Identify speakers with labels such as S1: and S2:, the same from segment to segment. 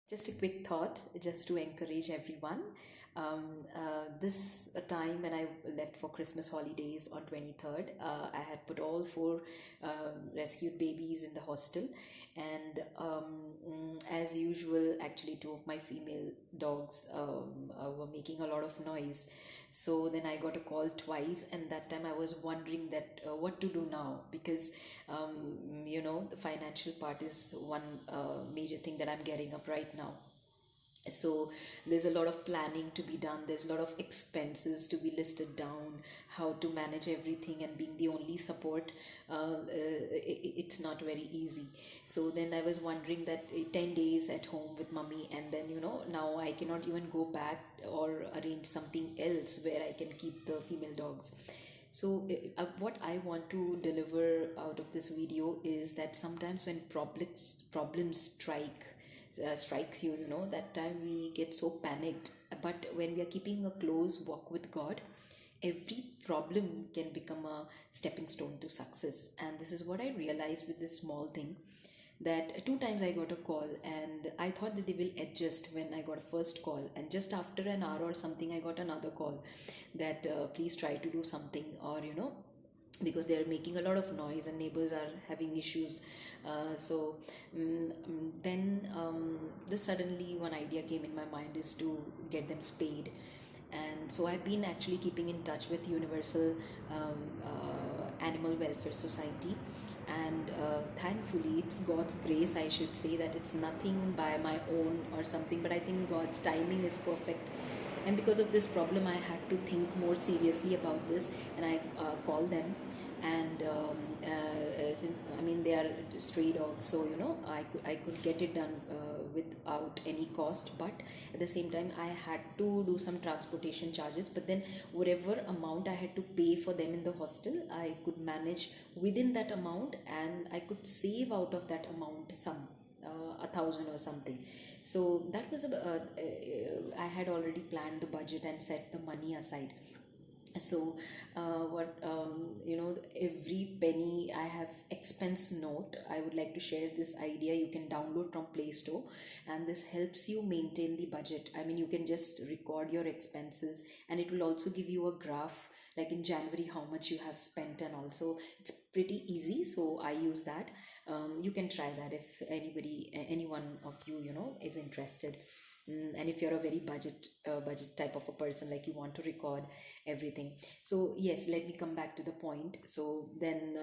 S1: Just a quick thought, just to encourage everyone. This time when I left for Christmas holidays on 23rd, I had put all four rescued babies in the hostel, and as usual, actually, two of my female dogs were making a lot of noise. So then I got a call twice, and that time I was wondering that what to do now, because the financial part is one major thing that I'm getting up right now. So there's a lot of planning to be done, there's a lot of expenses to be listed down, how to manage everything, and being the only support, it's not very easy. So then I was wondering that 10 days at home with mummy, and then now I cannot even go back or arrange something else where I can keep the female dogs. So what I want to deliver out of this video is that sometimes when problems strikes you, that time we get so panicked. But when we are keeping a close walk with God, every problem can become a stepping stone to success. And this is what I realized with this small thing, that two times I got a call, and I thought that they will adjust when I got a first call, and just after an hour or something I got another call that please try to do something, or because they are making a lot of noise and neighbors are having issues. Then this suddenly one idea came in my mind, is to get them spayed. And so I've been actually keeping in touch with Universal Animal Welfare Society, and thankfully, it's God's grace, I should say, that it's nothing by my own or something, but I think God's timing is perfect. And because of this problem, I had to think more seriously about this, and I called them. And since I mean they are stray dogs, so I could get it done without any cost. But at the same time, I had to do some transportation charges, but then whatever amount I had to pay for them in the hostel, I could manage within that amount, and I could save out of that amount some 1,000 or something. So that was I had already planned the budget and set the money aside. So what every penny I have expense note. I would like to share this idea. You can download from Play Store, and this helps you maintain the budget. I mean, you can just record your expenses, and it will also give you a graph, like in January how much you have spent, and also it's pretty easy, so I use that. You can try that if any one of you is interested. And if you're a very budget type of a person, like you want to record everything. So yes, let me come back to the point. So then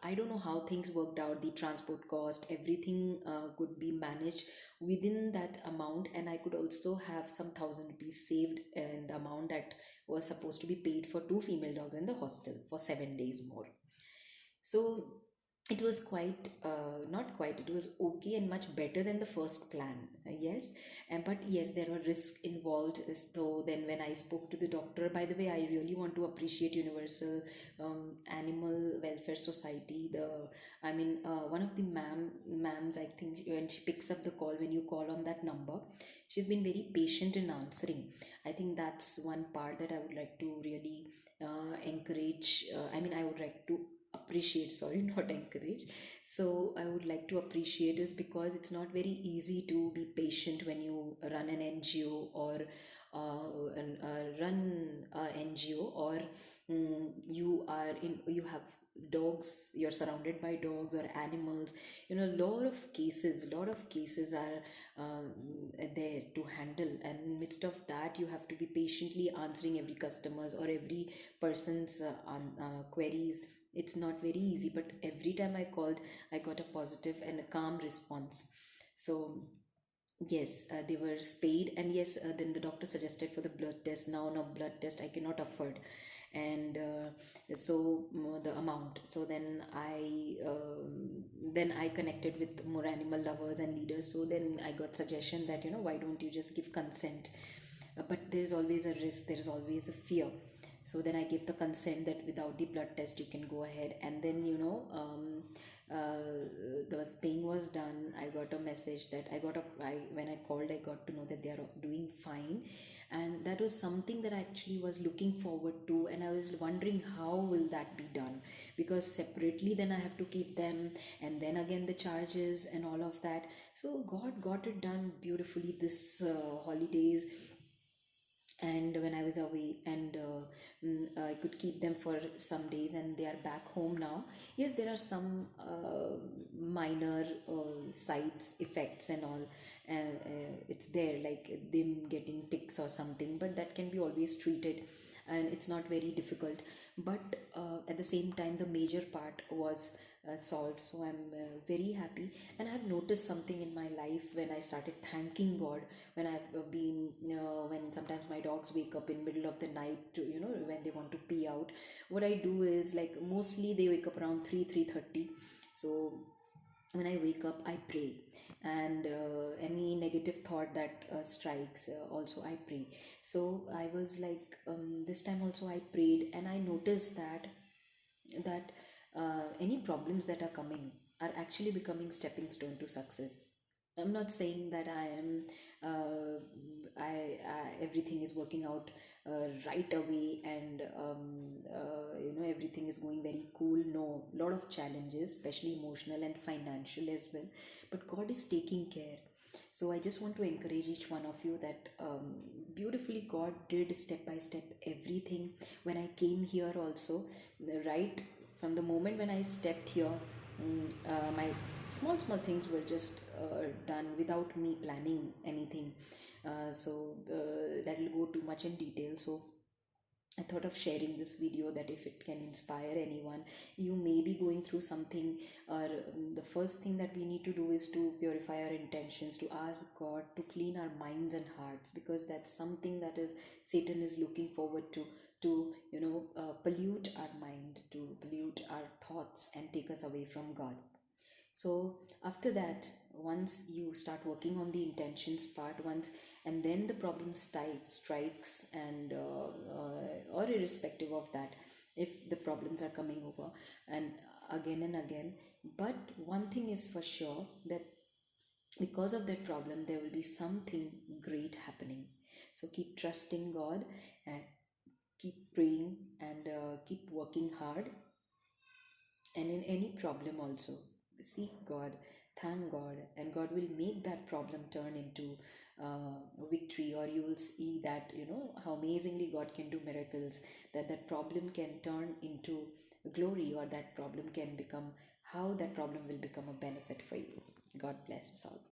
S1: I don't know how things worked out, the transport cost, everything could be managed within that amount, and I could also have some 1,000 rupees saved in the amount that was supposed to be paid for two female dogs in the hostel for 7 days more. So it was quite not quite, it was okay and much better than the first plan. Yes. And but yes, there were risks involved. So then when I spoke to the doctor, by the way, I really want to appreciate Universal Animal Welfare Society. One of the ma'ams, I think, when she picks up the call, when you call on that number, she's been very patient in answering. I think that's one part that I would like to really encourage. I would like to appreciate, sorry, not encourage. So I would like to appreciate is because it's not very easy to be patient when you run an NGO, or run a NGO, or you have dogs, you're surrounded by dogs or animals. A lot of cases are there to handle, and in midst of that you have to be patiently answering every customer's or every person's queries. It's not very easy, but every time I called, I got a positive and a calm response. So yes, they were spayed, and yes, then the doctor suggested for the blood test. Now, no blood test I cannot afford, and the amount. So then I connected with more animal lovers and leaders. So then I got suggestion that why don't you just give consent? But there is always a risk. There is always a fear. So then I gave the consent that without the blood test you can go ahead, and then the paying was done. I got a message that when I called, I got to know that they are doing fine, and that was something that I actually was looking forward to, and I was wondering how will that be done, because separately then I have to keep them, and then again the charges and all of that. So God got it done beautifully this holidays. And when I was away, and I could keep them for some days, and they are back home now. Yes, there are some minor sides effects and all. It's there, like them getting ticks or something, but that can be always treated, and it's not very difficult. But at the same time, the major part was solved, so I'm very happy. And I've noticed something in my life when I started thanking God. When I've been when sometimes my dogs wake up in middle of the night to, when they want to pee out, what I do is, like, mostly they wake up around 3:30. So when I wake up, I pray, and any negative thought that strikes, also I pray. So I was like, this time also I prayed, and I noticed that any problems that are coming are actually becoming stepping stone to success. I'm not saying that I am, everything is working out right away, and everything is going very cool. No, lot of challenges, especially emotional and financial as well. But God is taking care. So I just want to encourage each one of you that beautifully God did step by step everything. When I came here also, right from the moment when I stepped here, my small things were just done without me planning anything. So that will go too much in detail. So I thought of sharing this video, that if it can inspire anyone, you may be going through something, or the first thing that we need to do is to purify our intentions, to ask God to clean our minds and hearts, because that's something that is Satan is looking forward to pollute our mind, to pollute our thoughts and take us away from God. So after that, once you start working on the intentions part, once, and then the problem strikes, and or irrespective of that, if the problems are coming over and again. But one thing is for sure, that because of that problem there will be something great happening. So keep trusting God, and keep praying, and keep working hard. And in any problem also, seek God, thank God, and God will make that problem turn into victory. Or you will see that, how amazingly God can do miracles, that that problem can turn into glory, or that problem can become, how that problem will become a benefit for you. God bless us all.